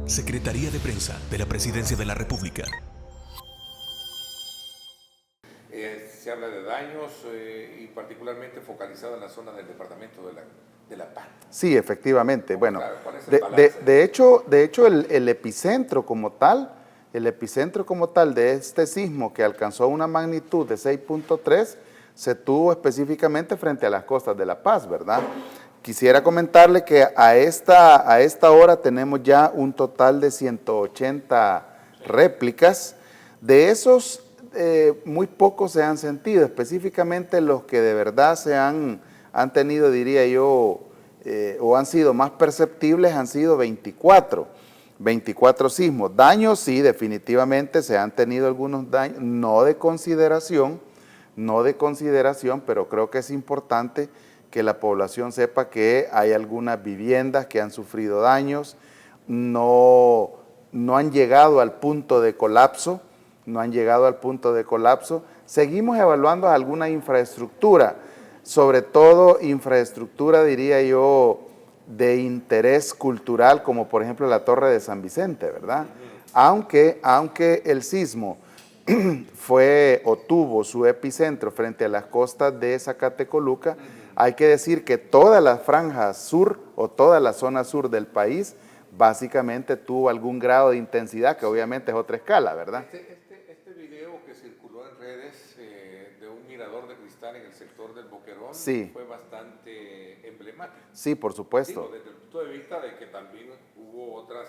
Secretaría de Prensa de la Presidencia de la República. Se habla de daños y particularmente focalizado en la zona del departamento de La Paz. Sí, efectivamente. Bueno, ¿Cuál es el balance? de hecho el epicentro como tal, de este sismo que alcanzó una magnitud de 6.3 se tuvo específicamente frente a las costas de La Paz, ¿verdad? Quisiera comentarle que a esta hora tenemos ya un total de 180 réplicas. De esos, muy pocos se han sentido, específicamente los que de verdad han tenido, diría yo, o han sido más perceptibles, han sido 24 sismos. Daños, sí, definitivamente se han tenido algunos daños, no de consideración, pero creo que es importante que la población sepa que hay algunas viviendas que han sufrido daños, no han llegado al punto de colapso, Seguimos evaluando alguna infraestructura, sobre todo infraestructura, diría yo, de interés cultural, como por ejemplo la Torre de San Vicente, ¿verdad? Aunque el sismo fue o tuvo su epicentro frente a las costas de Zacatecoluca, hay que decir que toda la franja sur o toda la zona sur del país básicamente tuvo algún grado de intensidad, que obviamente es otra escala, ¿verdad? Este video que circuló en redes de un mirador de cristal en el sector del Boquerón Sí. fue bastante emblemático. Sí, por supuesto. Digo, desde el punto de vista de que también hubo otros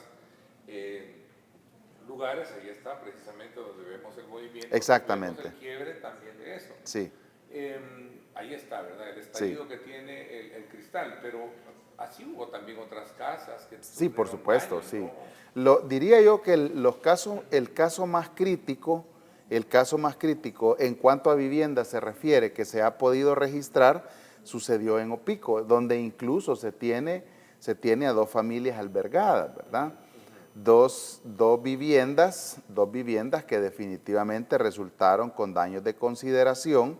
lugares, ahí está precisamente donde vemos el movimiento. Exactamente. Vemos el quiebre también de eso. Sí. Ahí está, ¿verdad? El estallido Sí. que tiene el cristal, pero así hubo también otras casas que Sí, por sufrieron supuesto, daños, sí. ¿no? Diría yo que el caso más crítico en cuanto a vivienda se refiere, que se ha podido registrar, sucedió en Opico, donde incluso se tiene a dos familias albergadas, ¿verdad? Dos viviendas que definitivamente resultaron con daños de consideración.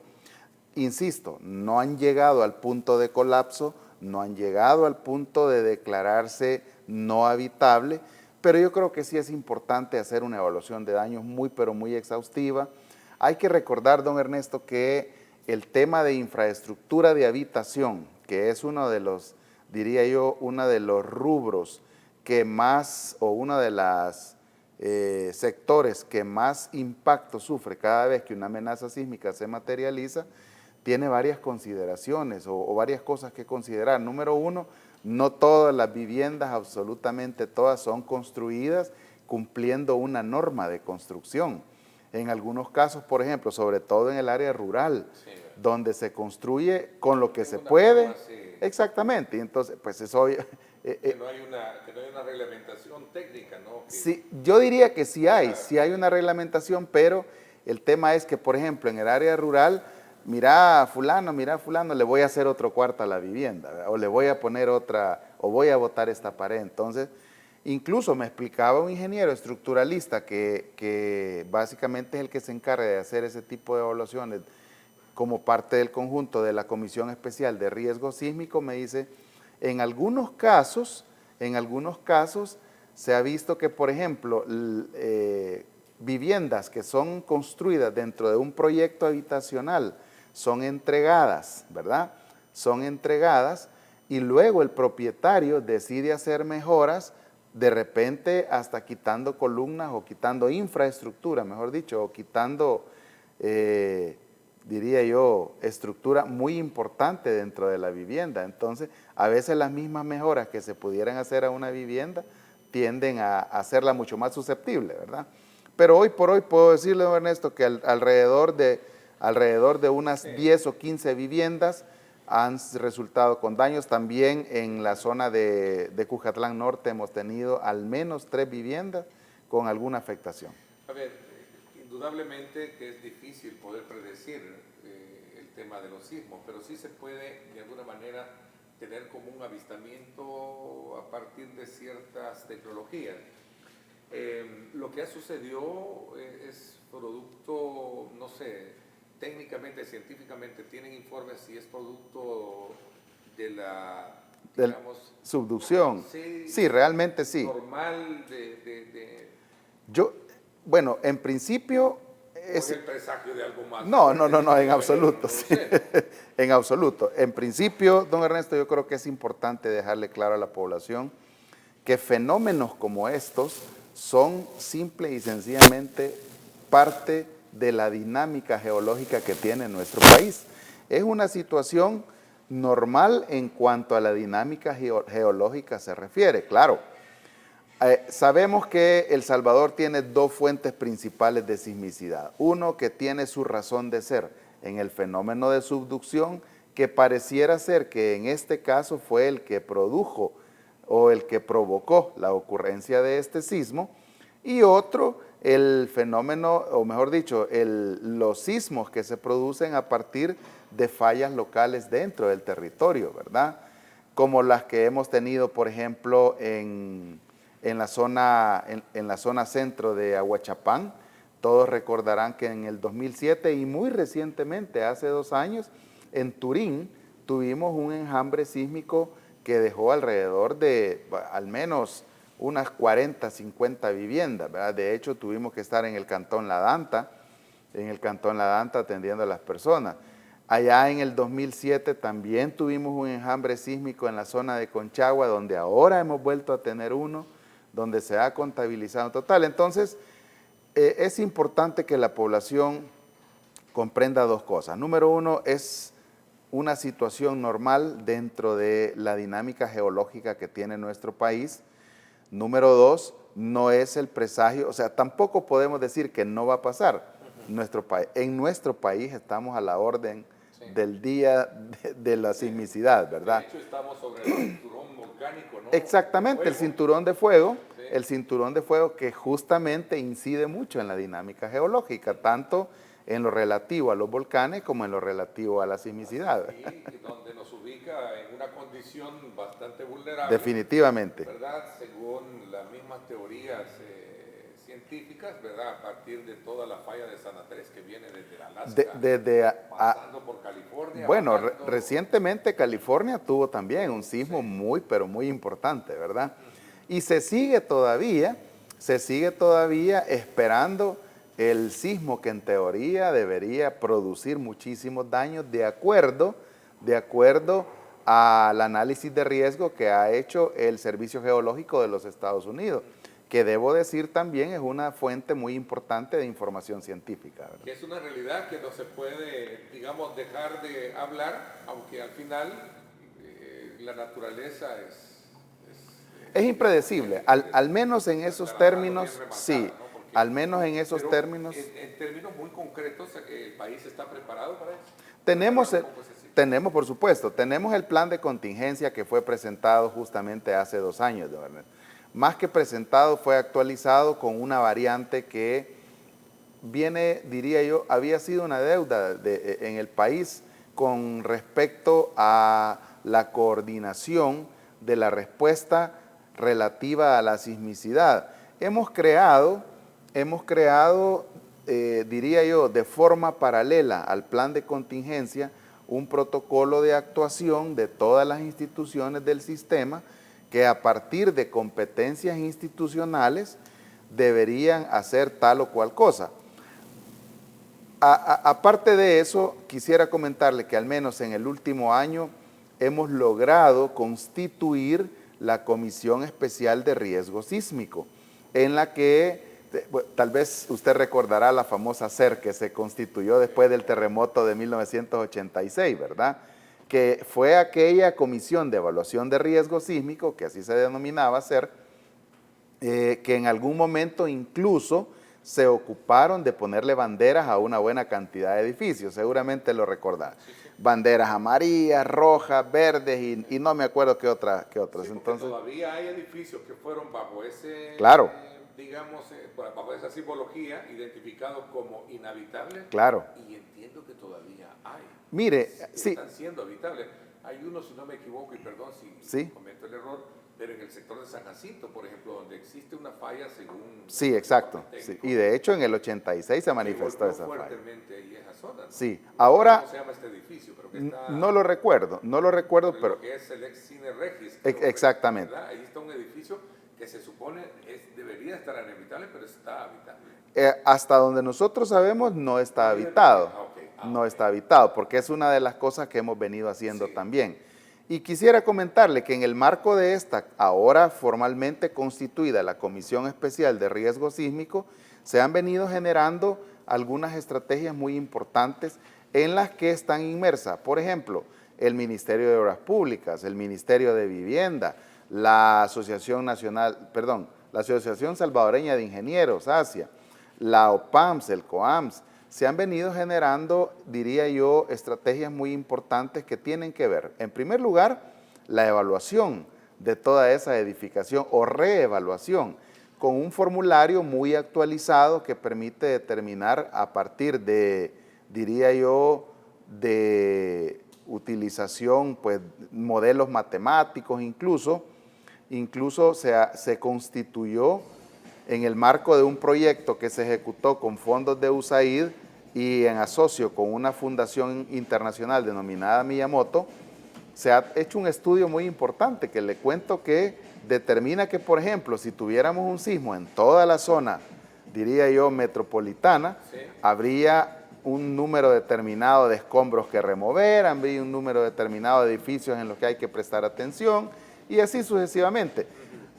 Insisto, no han llegado al punto de colapso, no han llegado al punto de declararse no habitable, pero yo creo que sí es importante hacer una evaluación de daños pero muy exhaustiva. Hay que recordar, don Ernesto, que el tema de infraestructura de habitación, que es uno de los, diría yo, uno de los rubros que más, o uno de los sectores que más impacto sufre cada vez que una amenaza sísmica se materializa, tiene varias consideraciones o varias cosas que considerar. Número uno, no todas las viviendas, absolutamente todas, son construidas cumpliendo una norma de construcción. En algunos casos, por ejemplo, sobre todo en el área rural, sí, donde se construye con lo que se puede. Forma, sí. Exactamente, y entonces, pues eso... que no hay una reglamentación técnica, ¿no? Sí, yo diría que sí hay una reglamentación, pero el tema es que, por ejemplo, en el área rural, mira fulano, le voy a hacer otro cuarto a la vivienda, ¿verdad? O le voy a poner otra, o voy a botar esta pared. Entonces, incluso me explicaba un ingeniero estructuralista que básicamente es el que se encarga de hacer ese tipo de evaluaciones como parte del conjunto de la Comisión Especial de Riesgo Sísmico, me dice, en algunos casos se ha visto que, por ejemplo, viviendas que son construidas dentro de un proyecto habitacional son entregadas, ¿verdad? Son entregadas y luego el propietario decide hacer mejoras, de repente hasta quitando columnas o quitando infraestructura, mejor dicho, o quitando, diría yo, estructura muy importante dentro de la vivienda. Entonces, a veces las mismas mejoras que se pudieran hacer a una vivienda tienden a hacerla mucho más susceptible, ¿verdad? Pero hoy por hoy puedo decirle, don Ernesto, que alrededor de unas 10 o 15 viviendas han resultado con daños. También en la zona de Cujatlán Norte hemos tenido al menos 3 viviendas con alguna afectación. A ver, indudablemente que es difícil poder predecir el tema de los sismos, pero sí se puede de alguna manera tener como un avistamiento a partir de ciertas tecnologías. Lo que ha sucedido es producto, no sé, técnicamente, científicamente, tienen informes si es producto de la digamos, subducción. sí, Sí, realmente sí. normal Bueno, en principio ¿o es el presagio de algo más? No, fuerte en que absoluto. no lo Sí. sé, ¿no? En absoluto. En principio, don Ernesto, yo creo que es importante dejarle claro a la población que fenómenos como estos son simple y sencillamente parte de la dinámica geológica que tiene nuestro país. Es una situación normal en cuanto a la dinámica geológica se refiere, claro. Sabemos que El Salvador tiene dos fuentes principales de sismicidad. Uno que tiene su razón de ser en el fenómeno de subducción, que pareciera ser que en este caso fue el que produjo o el que provocó la ocurrencia de este sismo, y otro, el fenómeno, o mejor dicho, los sismos que se producen a partir de fallas locales dentro del territorio, ¿verdad? Como las que hemos tenido, por ejemplo, en la zona centro de Ahuachapán. Todos recordarán que en el 2007 y muy recientemente, hace 2 años, en Turín tuvimos un enjambre sísmico que dejó alrededor de al menos unas 40, 50 viviendas, ¿verdad? De hecho, tuvimos que estar en el Cantón La Danta atendiendo a las personas. Allá en el 2007 también tuvimos un enjambre sísmico en la zona de Conchagua, donde ahora hemos vuelto a tener uno, donde se ha contabilizado en total. Entonces, es importante que la población comprenda dos cosas. Número uno, es una situación normal dentro de la dinámica geológica que tiene nuestro país. Número dos, no es el presagio, o sea, tampoco podemos decir que no va a pasar. En nuestro país estamos a la orden del día de la sismicidad, ¿verdad? De hecho, estamos sobre el cinturón volcánico, ¿no? Exactamente, el cinturón de fuego, que justamente incide mucho en la dinámica geológica, tanto en lo relativo a los volcanes como en lo relativo a la sismicidad. Y donde nos ubica en una condición bastante vulnerable. Definitivamente. ¿Verdad? Según las mismas teorías científicas, ¿verdad? A partir de toda la falla de San Andrés que viene desde Alaska, pasando por California. Bueno, recientemente California tuvo también un sismo pero muy importante, ¿verdad? Y se sigue todavía esperando el sismo que en teoría debería producir muchísimos daños de acuerdo al análisis de riesgo que ha hecho el Servicio Geológico de los Estados Unidos, que debo decir también es una fuente muy importante de información científica, ¿verdad? Que es una realidad que no se puede, digamos, dejar de hablar, aunque al final la naturaleza es impredecible, al menos en esos términos, sí, ¿no? al menos en esos términos. En términos muy concretos, ¿el país está preparado para eso? Tenemos, por supuesto, tenemos el plan de contingencia que fue presentado justamente hace 2 años, de verdad. Más que presentado, fue actualizado con una variante que viene, diría yo, había sido una deuda en el país con respecto a la coordinación de la respuesta relativa a la sismicidad. Hemos creado, diría yo, de forma paralela al plan de contingencia, un protocolo de actuación de todas las instituciones del sistema que a partir de competencias institucionales deberían hacer tal o cual cosa. Aparte de eso, quisiera comentarle que al menos en el último año hemos logrado constituir la Comisión Especial de Riesgo Sísmico, en la que tal vez usted recordará la famosa CER que se constituyó después del terremoto de 1986, ¿verdad? Que fue aquella Comisión de Evaluación de Riesgo Sísmico, que así se denominaba CER, que en algún momento incluso se ocuparon de ponerle banderas a una buena cantidad de edificios, seguramente lo recordarán. Sí. Banderas amarillas, rojas, verdes y no me acuerdo qué otras. Sí, entonces, todavía hay edificios que fueron bajo ese, claro, digamos, bajo esa simbología, identificados como inhabitables. Claro. Y entiendo que todavía hay. Mire, sí. Están siendo habitables. Hay uno, si no me equivoco, y perdón si cometo el error, pero en el sector de San Jacinto, por ejemplo, donde existe una falla según... Sí, exacto. Sí. Y de hecho en el 86 se manifestó esa falla. fuertemente ahí esa zona, ¿no? Sí, ahora... ¿Cómo se llama este edificio? Pero que está, no lo recuerdo, pero... Lo que es el ex Cine Regis. Exactamente. ¿Verdad? Ahí está un edificio que se supone debería estar inhabitable, pero está habitable. Hasta donde nosotros sabemos no está habitado. No está habitado, porque es una de las cosas que hemos venido haciendo también. Y quisiera comentarle que en el marco de esta, ahora formalmente constituida la Comisión Especial de Riesgo Sísmico, se han venido generando algunas estrategias muy importantes en las que están inmersas, por ejemplo, el Ministerio de Obras Públicas, el Ministerio de Vivienda, la Asociación Salvadoreña de Ingenieros, ASIA, la OPAMS, el COAMS. Se han venido generando, diría yo, estrategias muy importantes que tienen que ver, en primer lugar, la evaluación de toda esa edificación o reevaluación con un formulario muy actualizado que permite determinar a partir de, diría yo, de utilización, pues, modelos matemáticos, incluso se constituyó en el marco de un proyecto que se ejecutó con fondos de USAID y en asocio con una fundación internacional denominada Miyamoto, se ha hecho un estudio muy importante que le cuento que determina que, por ejemplo, si tuviéramos un sismo en toda la zona, diría yo, metropolitana, habría un número determinado de escombros que remover, habría un número determinado de edificios en los que hay que prestar atención y así sucesivamente.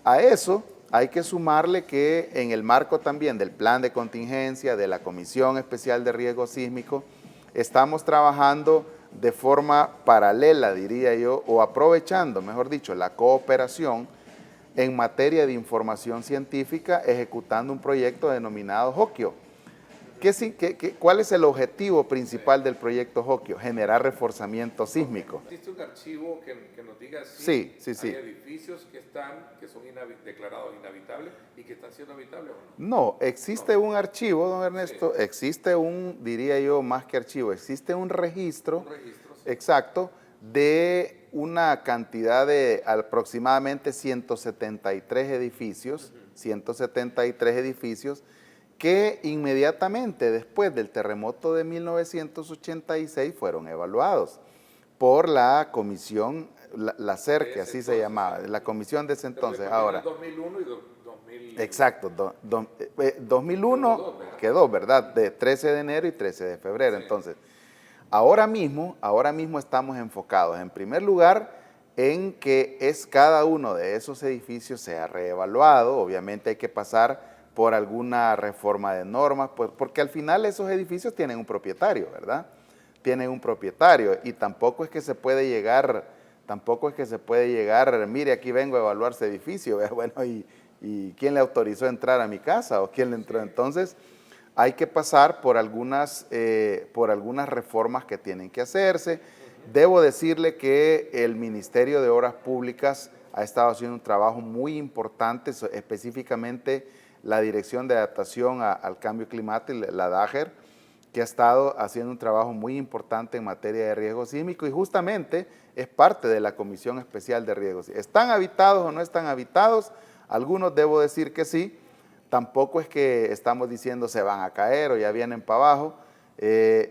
A eso hay que sumarle que en el marco también del plan de contingencia, de la Comisión Especial de Riesgo Sísmico, estamos trabajando de forma paralela, diría yo, o aprovechando, mejor dicho, la cooperación en materia de información científica, ejecutando un proyecto denominado JOCIO. ¿Cuál es el objetivo principal del proyecto JOCIO? Generar reforzamiento sísmico. ¿Existe un archivo que nos diga si hay edificios que son declarados inhabitables y que están siendo habitables o no? No, existe un archivo, don Ernesto, existe diría yo, más que archivo, existe un registro, exacto, de una cantidad de aproximadamente 173 edificios, 173 edificios, que inmediatamente después del terremoto de 1986 fueron evaluados por la comisión, la CER, que así se llamaba, la comisión de ese entonces. Ahora, 2001 y 2000. Exacto, 2001 quedó, ¿verdad? De 13 de enero y 13 de febrero. Entonces, ahora mismo estamos enfocados, en primer lugar, en que cada uno de esos edificios sea reevaluado. Obviamente hay que pasar por alguna reforma de normas, pues, porque al final esos edificios tienen un propietario, ¿verdad? Tienen un propietario y tampoco es que se puede llegar, mire, aquí vengo a evaluar ese edificio, bueno, ¿y quién le autorizó entrar a mi casa o quién le entró? Entonces, hay que pasar por algunas reformas que tienen que hacerse. Debo decirle que el Ministerio de Obras Públicas ha estado haciendo un trabajo muy importante, específicamente la Dirección de Adaptación al Cambio Climático, la DAGER, que ha estado haciendo un trabajo muy importante en materia de riesgo sísmico y justamente es parte de la Comisión Especial de Riesgo Sísmico. ¿Están habitados o no están habitados? Algunos debo decir que sí. Tampoco es que estamos diciendo se van a caer o ya vienen para abajo.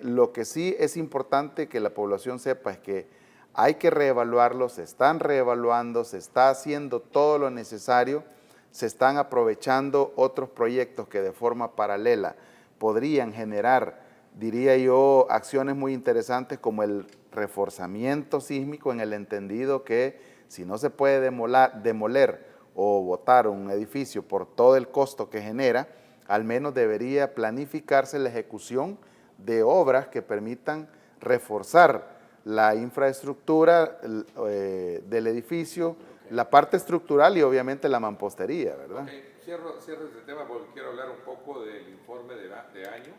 Lo que sí es importante que la población sepa es que hay que reevaluarlos, se están reevaluando, se está haciendo todo lo necesario, se están aprovechando otros proyectos que de forma paralela podrían generar, diría yo, acciones muy interesantes como el reforzamiento sísmico en el entendido que si no se puede demoler o botar un edificio por todo el costo que genera, al menos debería planificarse la ejecución de obras que permitan reforzar la infraestructura del edificio, la parte estructural y obviamente la mampostería, ¿verdad? Okay. Cierro este tema porque quiero hablar un poco del informe de año.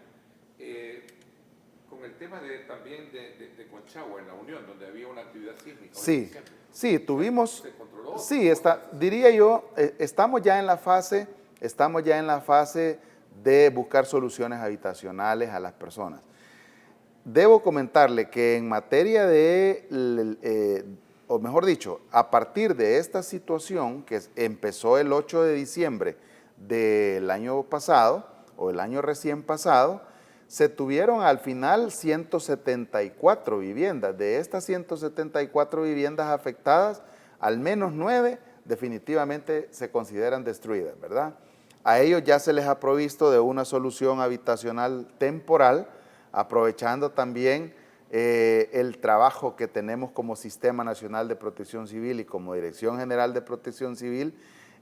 Con el tema también de Conchagua, en la Unión, donde había una actividad sísmica. Sí, tuvimos, ¿se controló? Sí, diría yo, estamos ya en la fase de buscar soluciones habitacionales a las personas. Debo comentarle que en materia de o mejor dicho, a partir de esta situación que empezó el 8 de diciembre del año pasado, o el año recién pasado, se tuvieron al final 174 viviendas. De estas 174 viviendas afectadas, al menos 9 definitivamente se consideran destruidas, ¿verdad? A ellos ya se les ha provisto de una solución habitacional temporal, aprovechando también el trabajo que tenemos como Sistema Nacional de Protección Civil y como Dirección General de Protección Civil,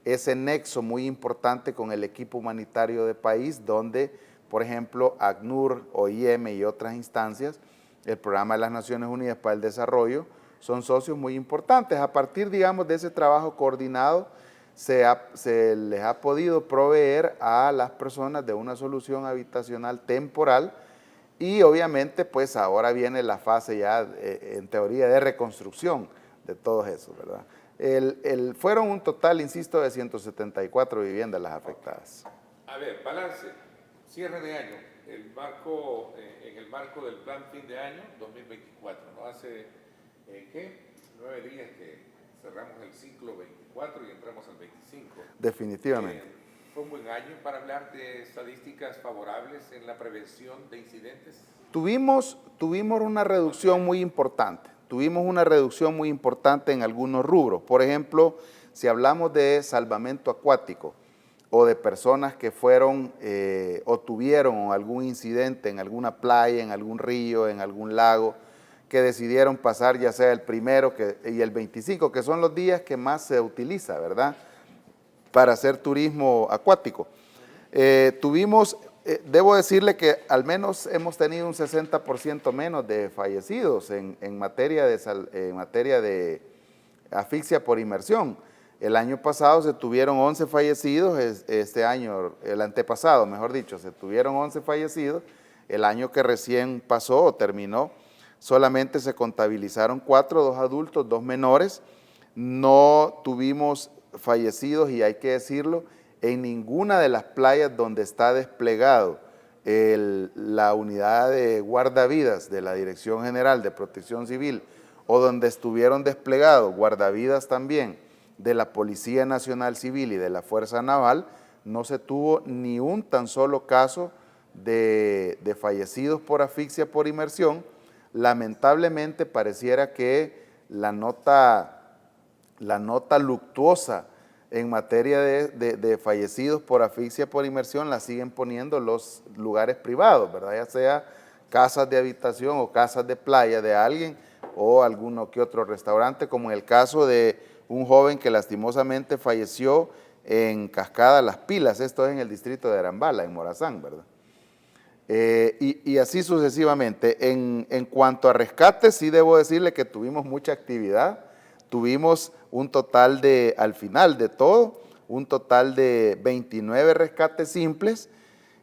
ese nexo muy importante con el equipo humanitario del país, donde, por ejemplo, ACNUR, OIM y otras instancias, el Programa de las Naciones Unidas para el Desarrollo, son socios muy importantes. A partir, digamos, de ese trabajo coordinado, se les ha podido proveer a las personas de una solución habitacional temporal y obviamente pues ahora viene la fase ya en teoría de reconstrucción de todo eso, ¿verdad? Fueron un total, insisto, de 174 viviendas las afectadas. A ver, balance, cierre de año, en el marco del plan fin de año 2024, ¿no? Hace, ¿qué? 9 días que cerramos el ciclo 24 y entramos al 25. Definitivamente. ¿Fue un buen año para hablar de estadísticas favorables en la prevención de incidentes? Tuvimos una reducción muy importante. Tuvimos una reducción muy importante en algunos rubros. Por ejemplo, si hablamos de salvamento acuático o de personas que fueron o tuvieron algún incidente en alguna playa, en algún río, en algún lago, que decidieron pasar ya sea el 1 y el 25, que son los días que más se utiliza, ¿verdad?, para hacer turismo acuático. Debo decirle que al menos hemos tenido un 60% menos de fallecidos en materia de asfixia por inmersión. El año pasado se tuvieron 11 fallecidos, este año, el antepasado, mejor dicho, se tuvieron 11 fallecidos. El año que recién pasó o terminó, solamente se contabilizaron 4, 2 adultos, 2 menores. No tuvimos fallecidos, y hay que decirlo, en ninguna de las playas donde está desplegado la unidad de guardavidas de la Dirección General de Protección Civil o donde estuvieron desplegados guardavidas también de la Policía Nacional Civil y de la Fuerza Naval, no se tuvo ni un tan solo caso de fallecidos por asfixia por inmersión. Lamentablemente pareciera que la nota luctuosa en materia de fallecidos por asfixia por inmersión la siguen poniendo los lugares privados, ¿verdad? Ya sea casas de habitación o casas de playa de alguien o alguno que otro restaurante, como en el caso de un joven que lastimosamente falleció en Cascada Las Pilas, esto es en el distrito de Arambala, en Morazán, ¿verdad? Y así sucesivamente. En cuanto a rescates, sí debo decirle que tuvimos mucha actividad. Tuvimos un total de, al final de todo, un total de 29 rescates simples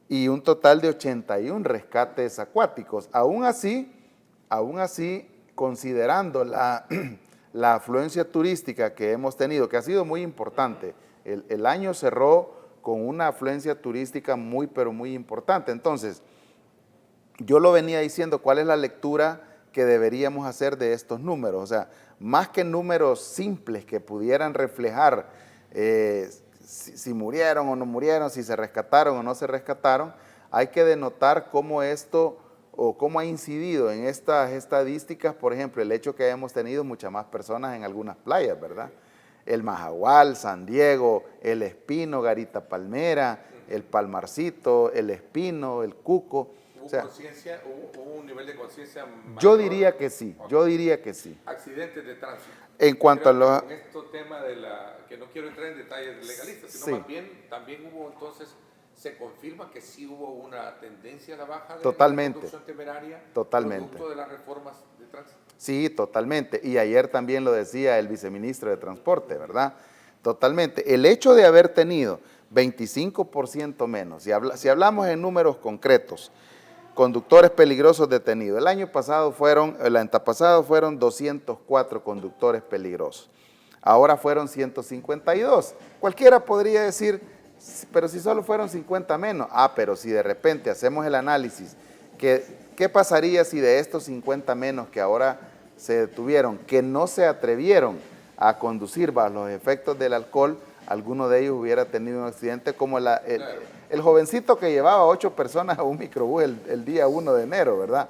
y un total de 81 rescates acuáticos. Aún así, considerando la afluencia turística que hemos tenido, que ha sido muy importante, el año cerró con una afluencia turística muy, pero muy importante. Entonces, yo lo venía diciendo, ¿cuál es la lectura que deberíamos hacer de estos números? O sea, más que números simples que pudieran reflejar si murieron o no murieron, si se rescataron o no se rescataron, hay que denotar cómo esto o cómo ha incidido en estas estadísticas, por ejemplo, el hecho que hayamos tenido muchas más personas en algunas playas, ¿verdad? El Majagual, San Diego, El Espino, Garita Palmera, el Palmarcito, El Espino, el Cuco. ¿Hubo un nivel de conciencia mayor? Yo diría que sí, yo diría que sí. Accidentes de tránsito. En cuanto a los... Con este tema que no quiero entrar en detalles legalistas, sino sí, más bien también hubo entonces, se confirma que sí hubo una tendencia a la baja de totalmente, la conducción temeraria, totalmente, producto de las reformas de tránsito. Sí, totalmente. Y ayer también lo decía el viceministro de Transporte, ¿verdad? Totalmente. El hecho de haber tenido 25% menos, si hablamos en números concretos, conductores peligrosos detenidos. El antepasado fueron 204 conductores peligrosos. Ahora fueron 152. Cualquiera podría decir, pero si solo fueron 50 menos. Pero si de repente hacemos el análisis, ¿qué pasaría si de estos 50 menos que ahora se detuvieron, que no se atrevieron a conducir bajo los efectos del alcohol, alguno de ellos hubiera tenido un accidente como el jovencito que llevaba 8 personas a un microbús el día 1 de enero, ¿verdad?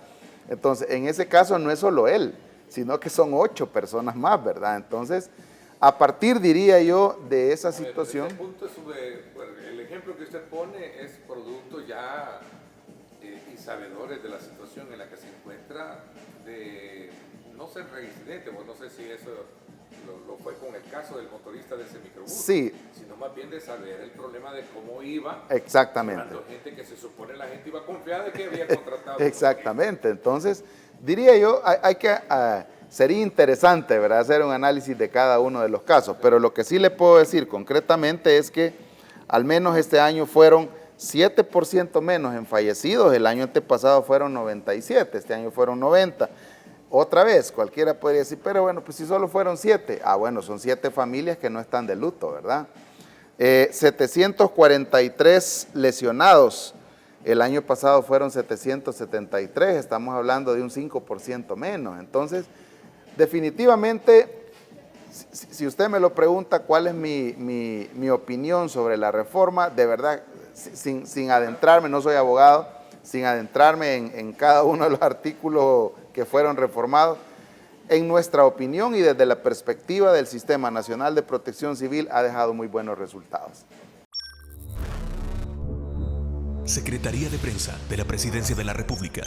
Entonces, en ese caso no es solo él, sino que son 8 personas más, ¿verdad? Entonces, a partir, diría yo, de esa situación... Desde ese punto el ejemplo que usted pone es producto ya y sabedores de la situación en la que se encuentra, de no ser reincidente, pues no sé si eso lo fue con el caso del motorista de ese microbús, sí, sino más bien de saber el problema de cómo iba. Exactamente. Cuando gente que se supone la gente iba confiada de que había contratado. Exactamente. Entonces, diría yo, sería interesante, ¿verdad?, hacer un análisis de cada uno de los casos, pero lo que sí le puedo decir concretamente es que al menos este año fueron 7% menos en fallecidos, el año antepasado fueron 97, este año fueron 90. Otra vez, cualquiera podría decir, pero bueno, pues si solo fueron 7, bueno, son 7 familias que no están de luto, ¿verdad? 743 lesionados, el año pasado fueron 773, estamos hablando de un 5% menos. Entonces, definitivamente, si usted me lo pregunta cuál es mi opinión sobre la reforma, de verdad, sin adentrarme, no soy abogado, sin adentrarme en cada uno de los artículos que fueron reformados, en nuestra opinión y desde la perspectiva del Sistema Nacional de Protección Civil ha dejado muy buenos resultados. Secretaría de Prensa de la Presidencia de la República.